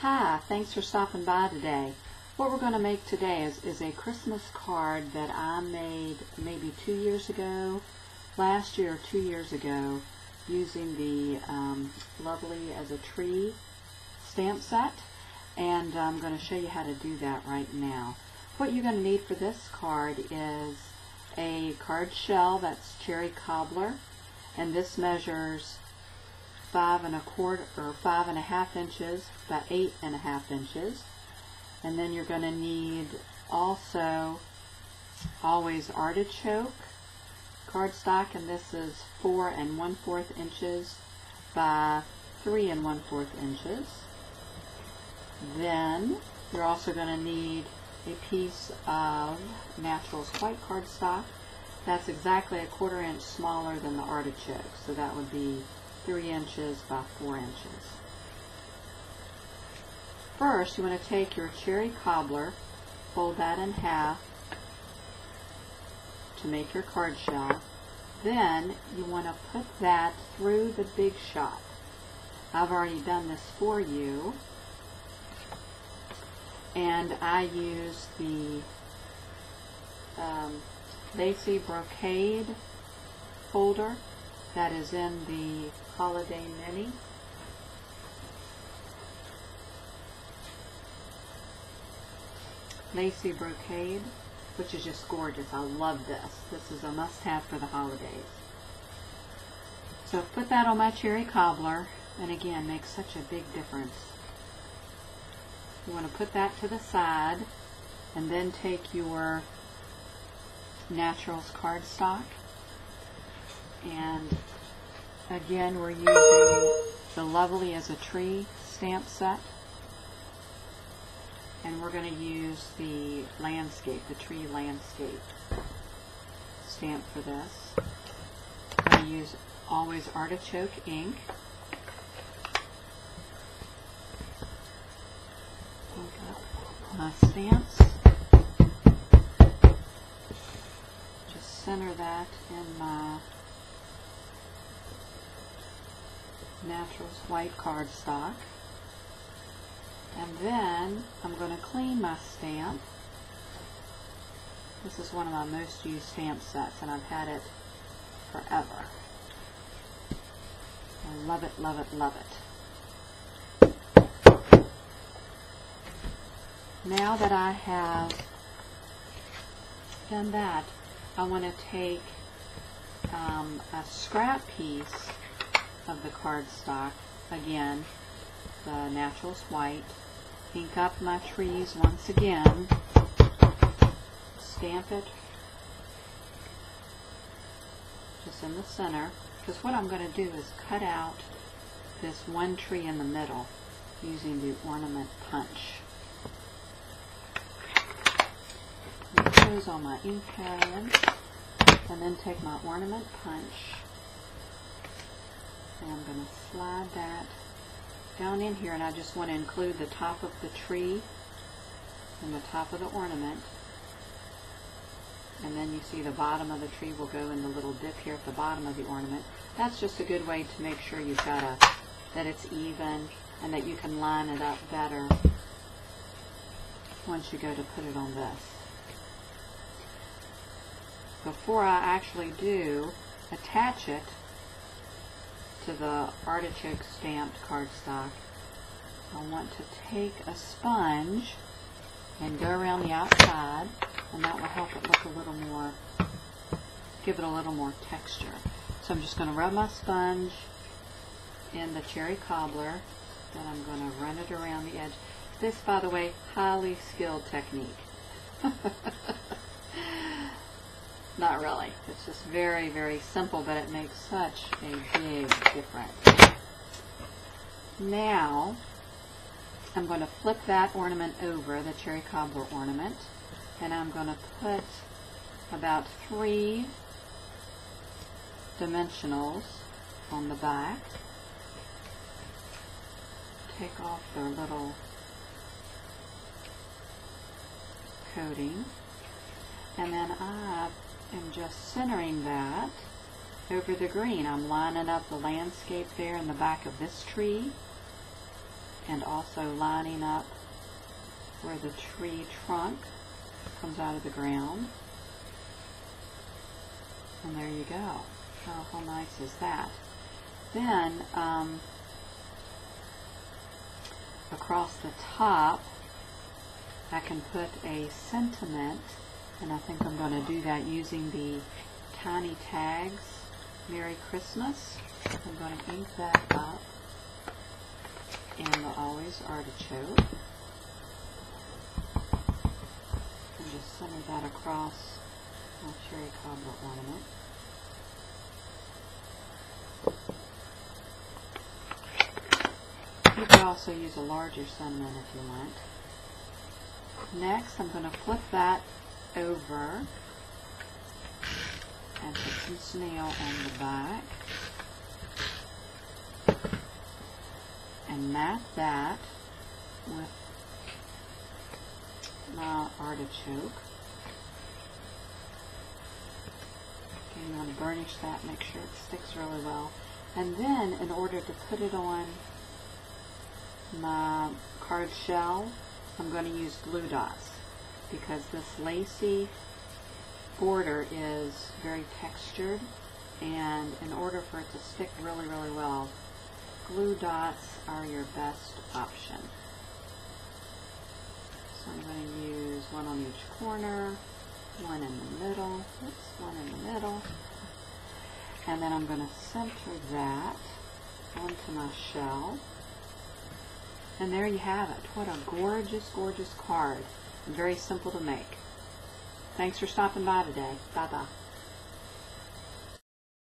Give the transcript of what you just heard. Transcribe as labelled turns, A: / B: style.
A: Hi, thanks for stopping by today. What we're going to make today is a Christmas card that I made maybe 2 years ago, last year or 2 years ago, using the Lovely as a Tree stamp set, and I'm going to show you how to do that right now. What you're going to need for this card is a card shell that's cherry cobbler, and this measures 5 1/4 or 5 1/2 inches, about 8 1/2 inches. And then you're going to need also always artichoke cardstock, and this is 4 1/4 inches by 3 1/4 inches. Then you're also going to need a piece of Naturals white cardstock. That's exactly a 1/4 inch smaller than the artichoke, so that would be 3 inches by 4 inches. First, you want to take your cherry cobbler, fold that in half to make your card shell. Then you want to put that through the big shot. I've already done this for you, and I use the lacy brocade folder that is in the Holiday Mini. Lacy brocade, which is just gorgeous. I love this. This is a must-have for the holidays. So put that on my cherry cobbler, and again, makes such a big difference. You want to put that to the side, and then take your Naturals cardstock, and again, we're using the Lovely as a Tree stamp set, and we're going to use the landscape, the tree landscape stamp for this. I'm going to use always artichoke ink. Ink up my stamps. Just center that in my Naturals white cardstock, and then I'm going to clean my stamp. This is one of my most used stamp sets, and I've had it forever. I love it, love it, love it. Now that I have done that, I want to take a scrap piece of the cardstock, again, the Naturals white, ink up my trees once again, stamp it just in the center, because what I'm going to do is cut out this one tree in the middle using the ornament punch. Put those on my ink pads, and then take my ornament punch, and I'm going to slide that down in here, and I just want to include the top of the tree and the top of the ornament, and then you see the bottom of the tree will go in the little dip here at the bottom of the ornament. That's just a good way to make sure you've got that it's even and that you can line it up better once you go to put it on this. Before I actually do attach it to the artichoke stamped cardstock, I want to take a sponge and go around the outside, and that will help it look a little more, give it a little more texture. So I'm just going to rub my sponge in the cherry cobbler, then I'm going to run it around the edge. This, by the way, highly skilled technique. Not really. It's just very, very simple, but it makes such a big difference. Now, I'm going to flip that ornament over, the cherry cobbler ornament, and I'm going to put about 3 dimensionals on the back. Take off their little coating, and then I am just centering that over the green. I'm lining up the landscape there in the back of this tree, and also lining up where the tree trunk comes out of the ground. And there you go. How nice is that? Then across the top I can put a sentiment, and I think I'm going to do that using the tiny tags, Merry Christmas. I'm going to ink that up in the Always Artichoke and just center that across my cherry cobbler ornament. You could also use a larger sentiment if you want. Next, I'm going to flip that over and put some snail on the back and mat that with my artichoke. Okay, you want to burnish that, make sure it sticks really well. And then, in order to put it on my card shell, I'm going to use glue dots because this lacy border is very textured, and in order for it to stick really, really well, glue dots are your best option. So I'm going to use one on each corner, one in the middle, one in the middle, and then I'm going to center that onto my shell. And there you have it. What a gorgeous, gorgeous card. And very simple to make. Thanks for stopping by today. Bye-bye.